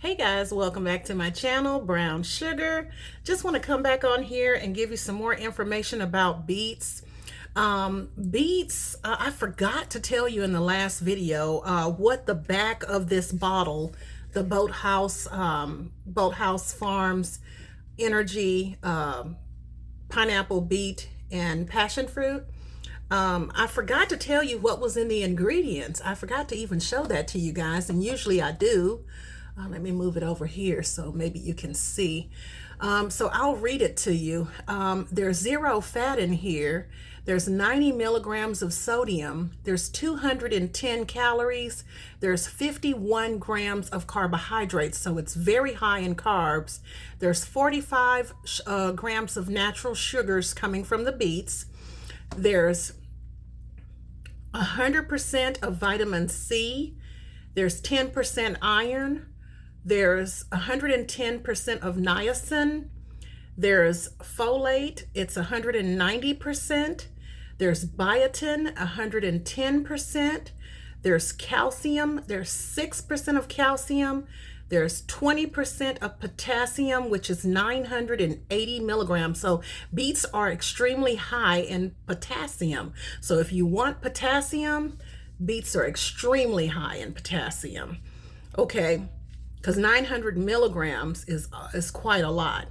Hey guys, welcome back to my channel, Brown Sugar. Just want to come back on here and give you some more information about Beets. Beets, I forgot to tell you in the last video what the back of this bottle, the Boathouse Farms Energy Pineapple Beet and Passion Fruit. I forgot to tell you what was in the ingredients. I forgot to even show that to you guys, and usually I do. Let me move it over here so maybe you can see. So I'll read it to you. There's 0 fat in here. There's 90 milligrams of sodium. There's 210 calories. There's 51 grams of carbohydrates, so it's very high in carbs. There's 45 grams of natural sugars coming from the beets. There's 100% of vitamin C. There's 10% iron. There's 110% of niacin. There's folate, it's 190%. There's biotin, 110%. There's calcium, there's 6% of calcium. There's 20% of potassium, which is 980 milligrams. So beets are extremely high in potassium. So if you want potassium, beets are extremely high in potassium. Okay, because 900 milligrams is quite a lot.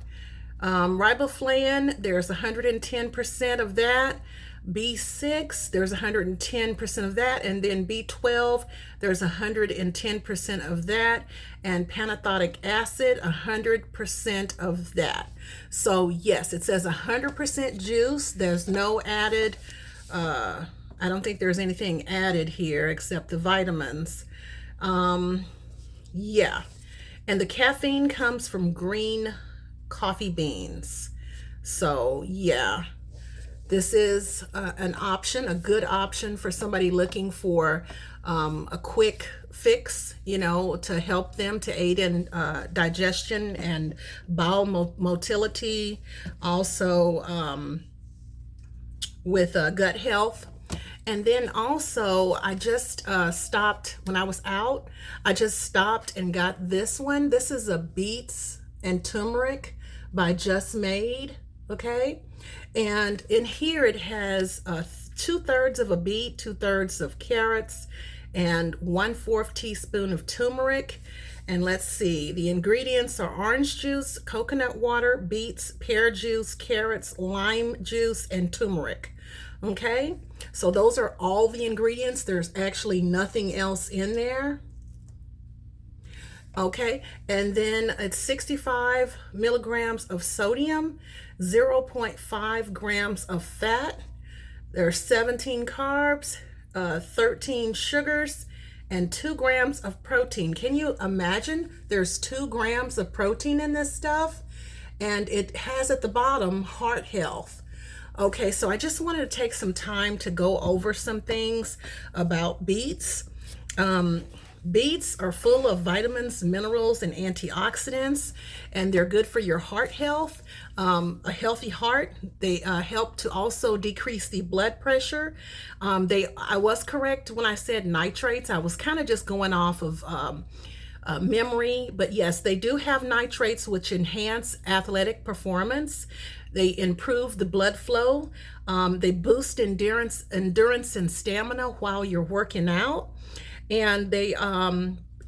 Riboflavin, there's 110% of that. B6, there's 110% of that. And then B12, there's 110% of that. And pantothenic acid, 100% of that. So yes, it says 100% juice. There's no added, I don't think there's anything added here except the vitamins. Yeah. And the caffeine comes from green coffee beans. So yeah, this is an option, a good option for somebody looking for a quick fix, you know, to help them to aid in digestion and bowel motility, also with gut health. And then also, I just stopped, when I was out, I just stopped and got this one. This is a Beets and Turmeric by Just Made, okay? And in here it has 2/3 of a beet, 2/3 of carrots, and 1/4 teaspoon of turmeric. And let's see, the ingredients are orange juice, coconut water, beets, pear juice, carrots, lime juice, and turmeric. Okay, so those are all the ingredients. There's actually nothing else in there. Okay, and then it's 65 milligrams of sodium, 0.5 grams of fat. There's 17 carbs, 13 sugars, and 2 grams of protein. Can you imagine? There's 2 grams of protein in this stuff, and it has at the bottom heart health. Okay, so I just wanted to take some time to go over some things about beets. Beets are full of vitamins, minerals, and antioxidants, and they're good for your heart health. A healthy heart, they help to also decrease the blood pressure. I was correct when I said nitrates. I was kind of just going off of memory, but yes, they do have nitrates, which enhance athletic performance. They improve the blood flow. They boost endurance and stamina while you're working out. And they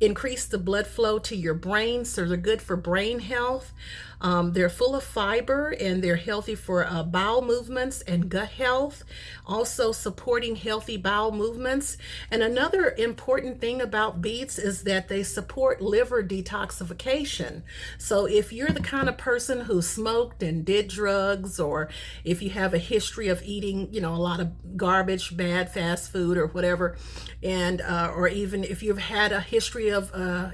increase the blood flow to your brain, so they're good for brain health. They're full of fiber, and they're healthy for bowel movements and gut health, also supporting healthy bowel movements. And another important thing about beets is that they support liver detoxification. So if you're the kind of person who smoked and did drugs, or if you have a history of eating, you know, a lot of garbage, bad fast food or whatever, and or even if you've had a history of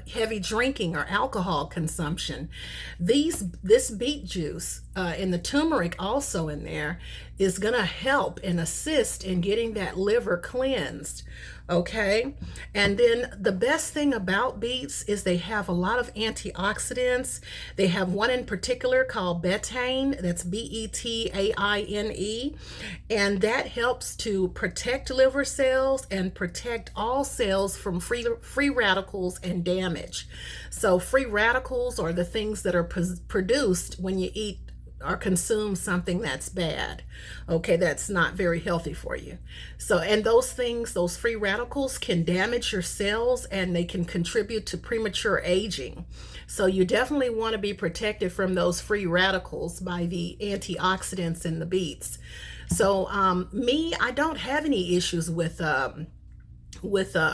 heavy drinking or alcohol consumption, this beet juice and the turmeric also in there is going to help and assist in getting that liver cleansed. Okay, and then the best thing about beets is they have a lot of antioxidants. They have one in particular called betaine, that's betaine, and that helps to protect liver cells and protect all cells from free radicals radicals and damage. So free radicals are the things that are produced when you eat or consume something that's bad, okay, that's not very healthy for you. So, and those things, those free radicals can damage your cells and they can contribute to premature aging. So you definitely want to be protected from those free radicals by the antioxidants in the beets. So I don't have any issues with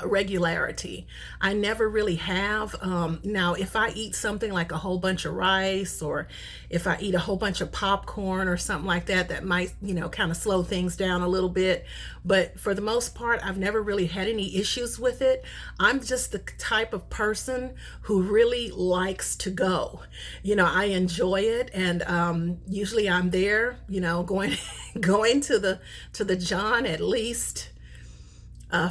regularity. I never really have. Now, if I eat something like a whole bunch of rice, or if I eat a whole bunch of popcorn or something like that, that might, kind of slow things down a little bit. But for the most part, I've never really had any issues with it. I'm just the type of person who really likes to go. I enjoy it, and usually I'm there, going going to the John at least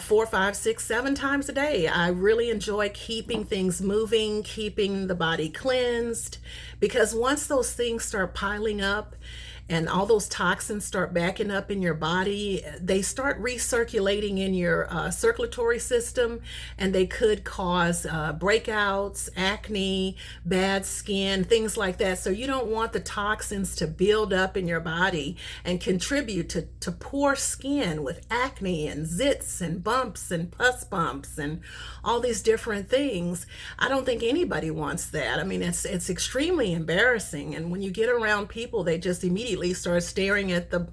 4, 5, 6, 7 times a day. I really enjoy keeping things moving, keeping the body cleansed, because once those things start piling up and all those toxins start backing up in your body, they start recirculating in your circulatory system, and they could cause breakouts, acne, bad skin, things like that. So you don't want the toxins to build up in your body and contribute to poor skin with acne and zits and bumps and pus bumps and all these different things. I don't think anybody wants that. I mean, it's extremely embarrassing. And when you get around people, they just immediately start staring at the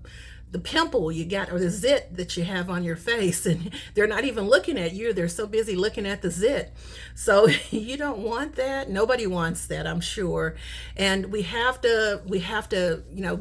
pimple you got, or the zit that you have on your face, and they're not even looking at you. They're so busy looking at the zit. So you don't want that. Nobody wants that, I'm sure. And we have to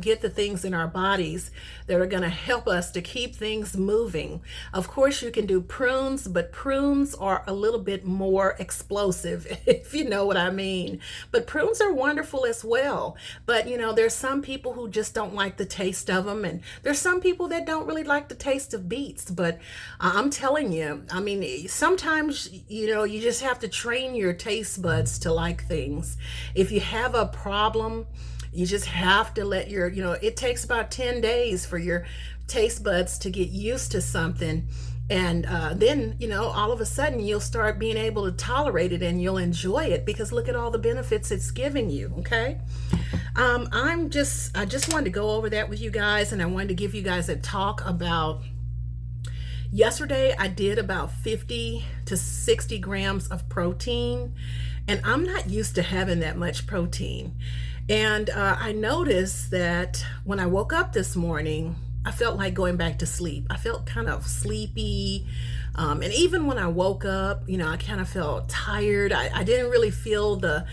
get the things in our bodies that are going to help us to keep things moving. Of course, you can do prunes, but prunes are a little bit more explosive, if you know what I mean. But prunes are wonderful as well. But there's some people who just don't like the taste of them, and there's some people that don't really like the taste of beets. But I'm telling you, I mean, sometimes you just have to train your taste buds to like things. If you have a problem, you just have to let it takes about 10 days for your taste buds to get used to something. And then, all of a sudden you'll start being able to tolerate it, and you'll enjoy it, because look at all the benefits it's giving you. Okay. I just wanted to go over that with you guys, and I wanted to give you guys a talk about, yesterday I did about 50 to 60 grams of protein, and I'm not used to having that much protein. And I noticed that when I woke up this morning, I felt like going back to sleep. I felt kind of sleepy. And even when I woke up, I kind of felt tired. I didn't really feel the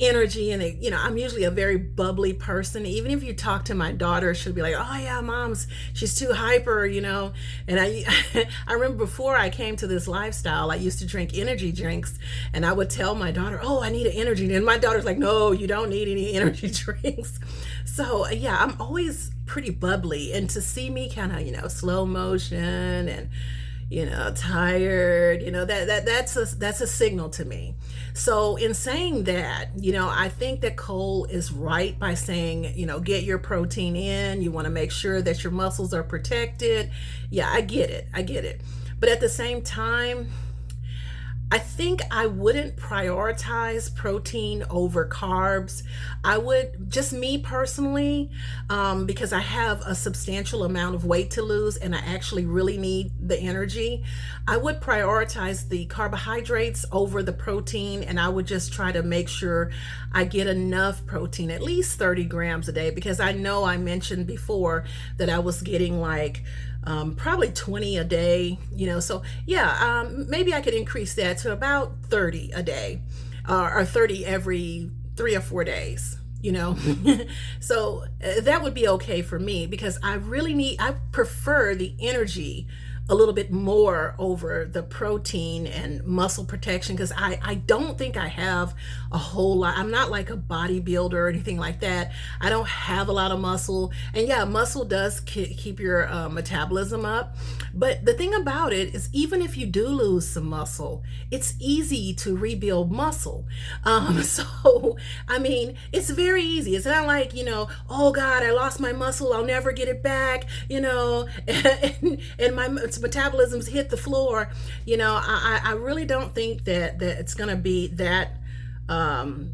energy, and I'm usually a very bubbly person. Even if you talk to my daughter, she'll be like, "Oh yeah, she's too hyper," And I remember before I came to this lifestyle, I used to drink energy drinks, and I would tell my daughter, "Oh, I need an energy drink." And my daughter's like, "No, you don't need any energy drinks." So yeah, I'm always pretty bubbly, and to see me kind of slow motion and tired, that's a signal to me. So in saying that, I think that Cole is right by saying, get your protein in. You want to make sure that your muscles are protected. Yeah, I get it. But at the same time, I think I wouldn't prioritize protein over carbs. I would, just me personally, because I have a substantial amount of weight to lose and I actually really need the energy, I would prioritize the carbohydrates over the protein, and I would just try to make sure I get enough protein, at least 30 grams a day, because I know I mentioned before that I was getting like probably 20 a day, so yeah, maybe I could increase that to about 30 a day, or 30 every 3 or 4 days, so that would be okay for me, because I prefer the energy a little bit more over the protein and muscle protection, because I don't think I have a whole lot. I'm not like a bodybuilder or anything like that. I don't have a lot of muscle, and yeah, muscle does keep your metabolism up. But the thing about it is, even if you do lose some muscle, it's easy to rebuild muscle. So I mean, it's very easy. It's not like, oh God, I lost my muscle, I'll never get it back, and his metabolism's hit the floor, I really don't think that it's going to be that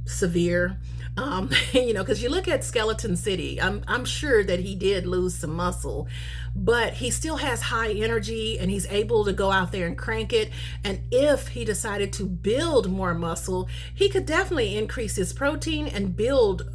severe. Because you look at Skeleton City, I'm sure that he did lose some muscle, but he still has high energy and he's able to go out there and crank it. And if he decided to build more muscle, he could definitely increase his protein and build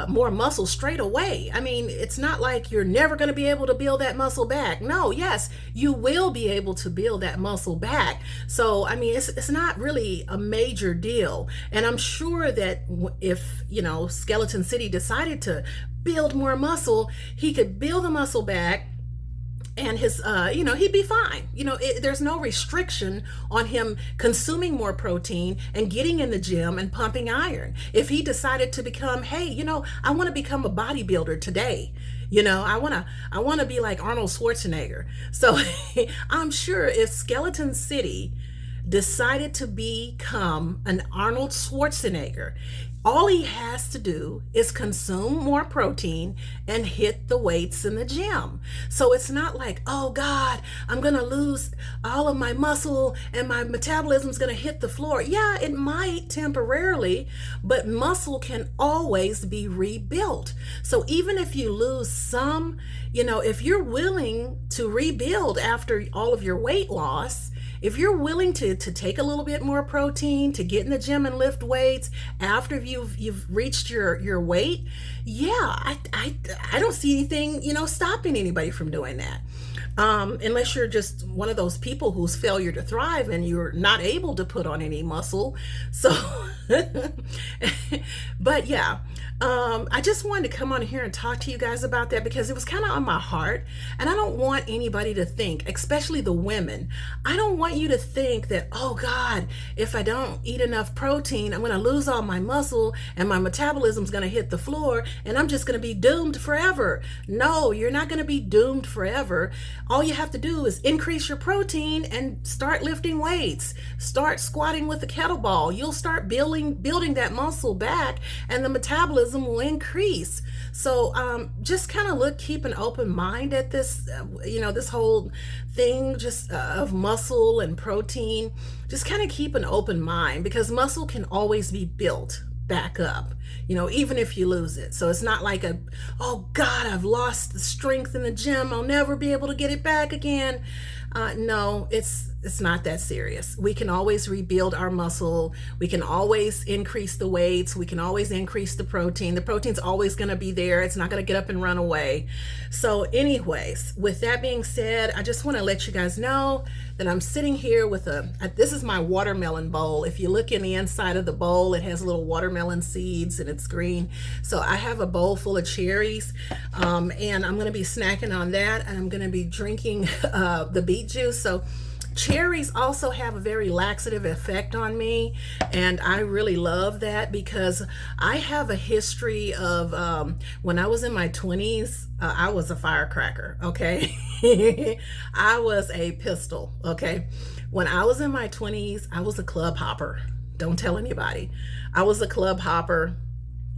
more muscle straight away. I mean, it's not like you're never going to be able to build that muscle back. No, yes, you will be able to build that muscle back. So, I mean, it's not really a major deal. And I'm sure that if, Skeleton City decided to build more muscle, he could build the muscle back and his he'd be fine. There's no restriction on him consuming more protein and getting in the gym and pumping iron. If he decided to become, hey, I want to become a bodybuilder today, I want to be like Arnold Schwarzenegger. So I'm sure if Skeleton City decided to become an Arnold Schwarzenegger, all he has to do is consume more protein and hit the weights in the gym. So it's not like, oh God, I'm going to lose all of my muscle and my metabolism's going to hit the floor. Yeah, it might temporarily, but muscle can always be rebuilt. So even if you lose some, if you're willing to rebuild after all of your weight loss, if you're willing to take a little bit more protein, to get in the gym and lift weights after you've reached your weight, yeah, I don't see anything, stopping anybody from doing that. Unless you're just one of those people whose failure to thrive and you're not able to put on any muscle. So, but yeah, I just wanted to come on here and talk to you guys about that because it was kind of on my heart. And I don't want anybody to think, especially the women, I don't want you to think that, oh God, if I don't eat enough protein, I'm going to lose all my muscle and my metabolism's going to hit the floor and I'm just going to be doomed forever. No, you're not going to be doomed forever. All you have to do is increase your protein and start lifting weights. Start squatting with a kettlebell. You'll start building that muscle back and the metabolism will increase. So just kind of keep an open mind at this, this whole thing just of muscle and protein. Just kind of keep an open mind because muscle can always be built back up, even if you lose it. So it's not like oh God, I've lost the strength in the gym, I'll never be able to get it back again. No, it's not that serious. We can always rebuild our muscle. We can always increase the weights. We can always increase the protein. The protein's always going to be there. It's not going to get up and run away. So anyways, with that being said, I just want to let you guys know that I'm sitting here with this is my watermelon bowl. If you look in the inside of the bowl, it has little watermelon seeds and it's green. So I have a bowl full of cherries, and I'm going to be snacking on that, and I'm going to be drinking the beet juice. So cherries also have a very laxative effect on me, and I really love that because I have a history of when I was in my 20s, I was a firecracker, okay? I was a pistol, okay? When I was in my 20s, I was a club hopper. Don't tell anybody. I was a club hopper.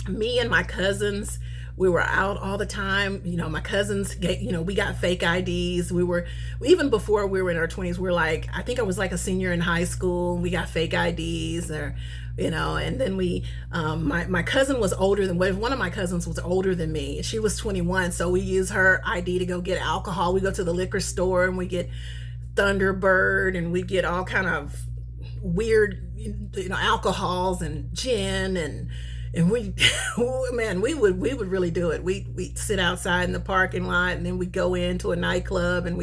Me and my cousins, we were out all the time. My cousins, we got fake IDs. We were, even before we were in our 20s, I think I was like a senior in high school. We got fake IDs and then my cousin was older than, one of my cousins was older than me. She was 21. So we use her ID to go get alcohol. We go to the liquor store and we get Thunderbird and we get all kind of weird, alcohols and gin and we, man, we would really do it. We'd sit outside in the parking lot and then we'd go into a nightclub and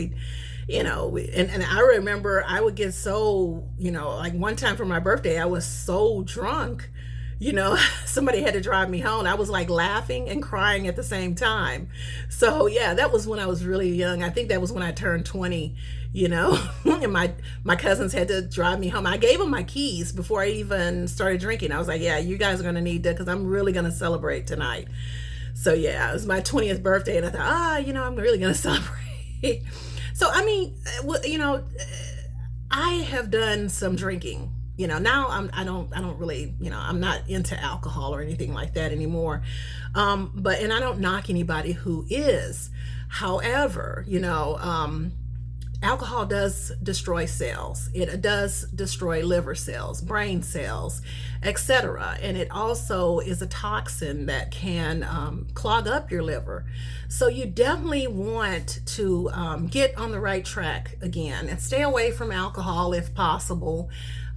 and I remember I would get so, like one time for my birthday, I was so drunk, somebody had to drive me home. I was like laughing and crying at the same time. So yeah, that was when I was really young. I think that was when I turned 20, and my cousins had to drive me home. I gave them my keys before I even started drinking. I was like, yeah, you guys are going to need that because I'm really going to celebrate tonight. So yeah, it was my 20th birthday and I thought, I'm really going to celebrate. So, I mean, I have done some drinking, now I don't really, I'm not into alcohol or anything like that anymore. And I don't knock anybody who is. However, alcohol does destroy cells. It does destroy liver cells, brain cells, etc. And it also is a toxin that can clog up your liver. So you definitely want to get on the right track again and stay away from alcohol if possible.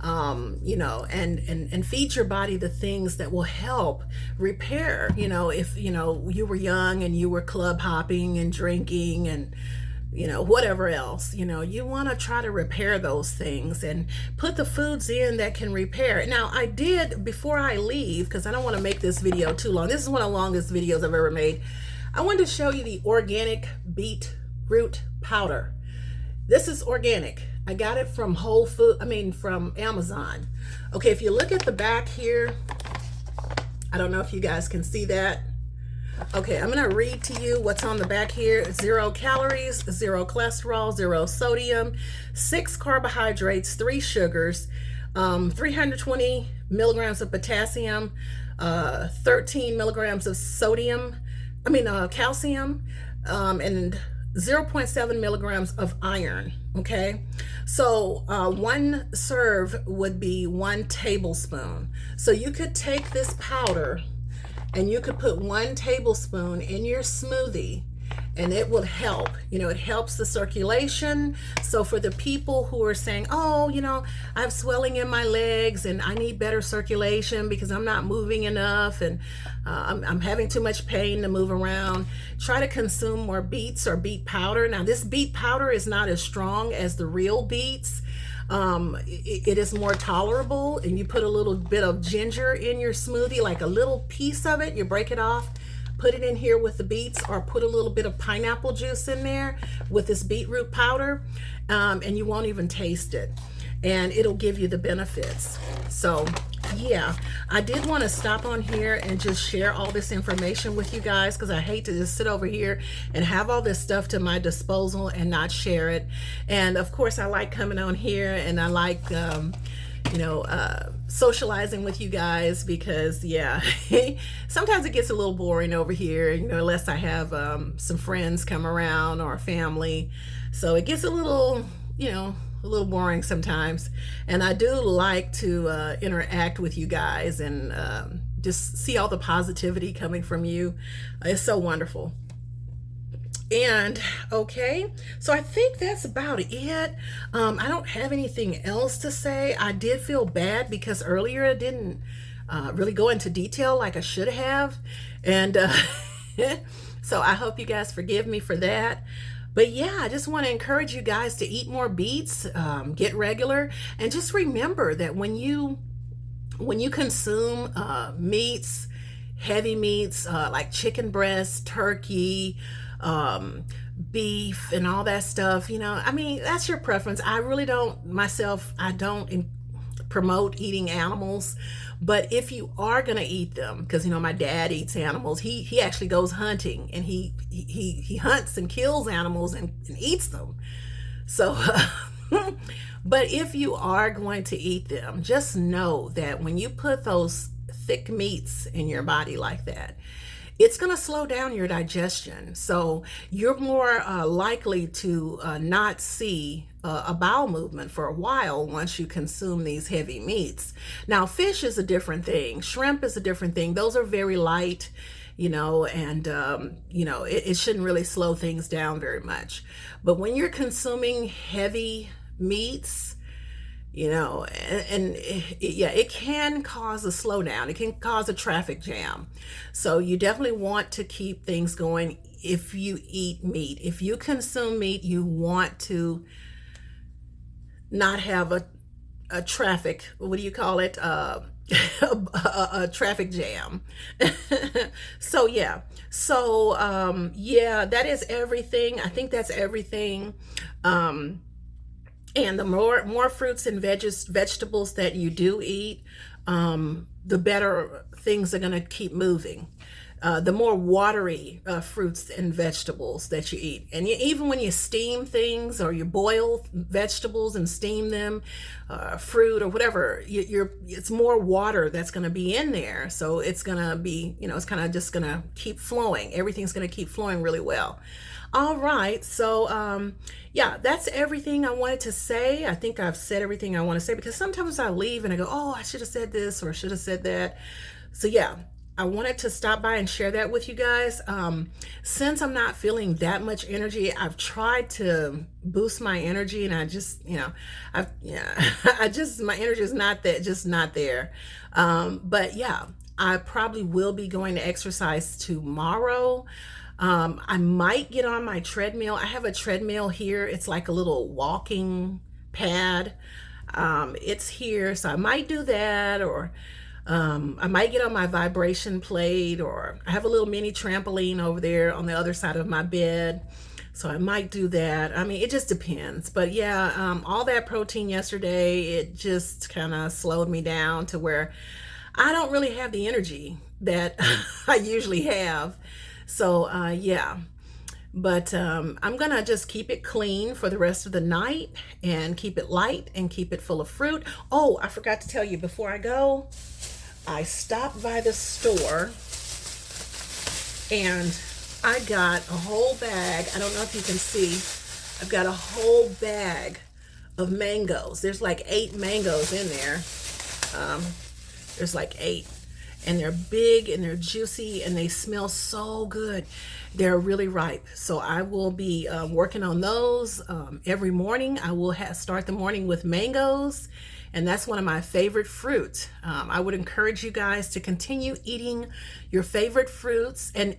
You know, and feed your body the things that will help repair. You know, if you know you were young and you were club hopping and drinking and you know whatever else, you know, you want to try to repair those things and put the foods in that can repair. Now I did, before I leave, because I don't want to make this video too long, this is one of the longest videos I've ever made, I wanted to show you the organic beetroot powder. This is organic. I got it from from Amazon. Okay, if you look at the back here, I don't know if you guys can see that. Okay, I'm gonna read to you what's on the back here. 0 calories, 0 cholesterol, 0 sodium, 6 carbohydrates, 3 sugars, 320 milligrams of potassium, 13 milligrams of calcium, and 0.7 milligrams of iron. Okay, so 1 serve would be 1 tablespoon. So you could take this powder and you could put 1 tablespoon in your smoothie and it will help. You know, it helps the circulation. So for the people who are saying, oh, you know, I have swelling in my legs and I need better circulation because I'm not moving enough and I'm having too much pain to move around, try to consume more beets or beet powder. Now this beet powder is not as strong as the real beets. It is more tolerable, and you put a little bit of ginger in your smoothie, like a little piece of it, you break it off, put it in here with the beets, or put a little bit of pineapple juice in there with this beetroot powder, and you won't even taste it, and it'll give you the benefits. So yeah, I did want to stop on here and just share all this information with you guys, because I hate to just sit over here and have all this stuff to my disposal and not share it. And of course I like coming on here, and I like socializing with you guys, because yeah, sometimes it gets a little boring over here, you know, unless I have some friends come around or family. So it gets a little, you know, a little boring sometimes, and I do like to interact with you guys and just see all the positivity coming from you. It's so wonderful. And okay, so I think that's about it. I don't have anything else to say. I did feel bad because earlier I didn't really go into detail like I should have, and so I hope you guys forgive me for that. But yeah, I just want to encourage you guys to eat more beets, get regular, and just remember that when you consume meats, heavy meats like chicken breast, turkey, beef, and all that stuff, you know, I mean, that's your preference. I really don't myself, I don't promote eating animals, but if you are going to eat them, because you know my dad eats animals, he actually goes hunting, and he hunts and kills animals and eats them. So but if you are going to eat them, just know that when you put those thick meats in your body like that, it's going to slow down your digestion. So you're more likely to not see a bowel movement for a while once you consume these heavy meats. Now, fish is a different thing. Shrimp is a different thing. Those are very light, you know, and, you know, it shouldn't really slow things down very much. But when you're consuming heavy meats, you know, and yeah, it can cause a slowdown. It can cause a traffic jam. So you definitely want to keep things going if you eat meat. If you consume meat, you want to not have a traffic, what do you call it? A traffic jam. So yeah, so yeah, that is everything. I think that's everything. And the more fruits and vegetables that you do eat, the better things are going to keep moving. the more watery fruits and vegetables that you eat. And even when you steam things or you boil vegetables and steam them, fruit or whatever, it's more water that's going to be in there. So it's going to be, it's kind of just going to keep flowing. Everything's going to keep flowing really well. All right. So, yeah, that's everything I wanted to say. I think I've said everything I want to say, because sometimes I leave and I go, oh, I should have said this or I should have said that. So yeah, I wanted to stop by and share that with you guys. Since I'm not feeling that much energy, I've tried to boost my energy, and I just, my energy is just not there. But yeah, I probably will be going to exercise tomorrow. I might get on my treadmill. I have a treadmill here. It's like a little walking pad. It's here, so I might do that, or I might get on my vibration plate, or I have a little mini trampoline over there on the other side of my bed. So I might do that. I mean, it just depends. But yeah, all that protein yesterday, it just kind of slowed me down to where I don't really have the energy that I usually have. So yeah. But I'm gonna just keep it clean for the rest of the night and keep it light and keep it full of fruit. Oh, I forgot to tell you before I go, I stopped by the store and I got a whole bag. I don't know if you can see. I've got a whole bag of mangoes. There's like 8 mangoes in there. There's like 8. And they're big and they're juicy and they smell so good. They're really ripe. So I will be working on those every morning. I will start the morning with mangoes, and that's one of my favorite fruits. I would encourage you guys to continue eating your favorite fruits and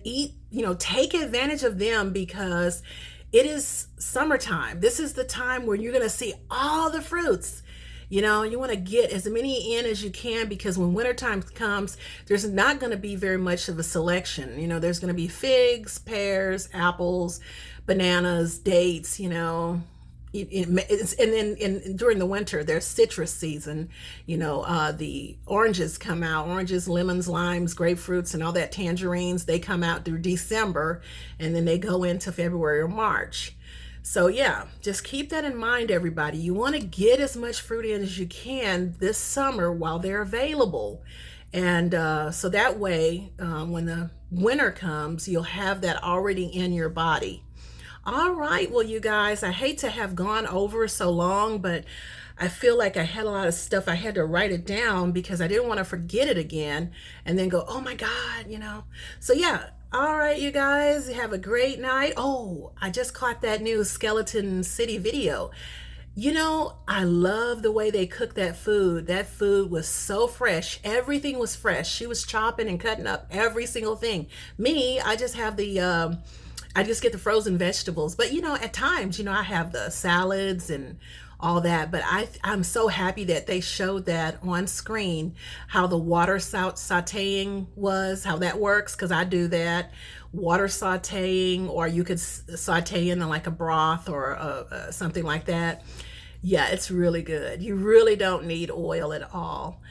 take advantage of them, because it is summertime. This is the time where you're going to see all the fruits. You want to get as many in as you can, because when wintertime comes, there's not going to be very much of a selection. There's going to be figs, pears, apples, bananas, dates, and then during the winter, there's citrus season. The oranges come out, oranges, lemons, limes, grapefruits, and all that, tangerines, they come out through December, and then they go into February or March. So yeah, just keep that in mind, everybody. You want to get as much fruit in as you can this summer while they're available. And so that way, when the winter comes, you'll have that already in your body. All right, well, you guys, I hate to have gone over so long, but I feel like I had a lot of stuff. I had to write it down because I didn't want to forget it again and then go, oh my God, So yeah. All right, you guys, have a great night. Oh, I just caught that new Skeleton City video. I love the way they cook that food. That food was so fresh. Everything was fresh. She was chopping and cutting up every single thing. Me, I just have I just get the frozen vegetables. But, at times, I have the salads and all that. But I'm so happy that they showed that on screen, how the water sauteing was, how that works, because I do that. Water sauteing, or you could saute in like a broth or something like that. Yeah, it's really good. You really don't need oil at all.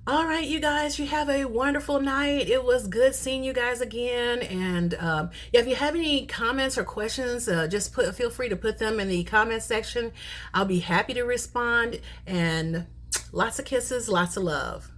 All right, you guys, you have a wonderful night. It was good seeing you guys again. And yeah, if you have any comments or questions, just feel free to put them in the comment section. I'll be happy to respond. And lots of kisses, lots of love.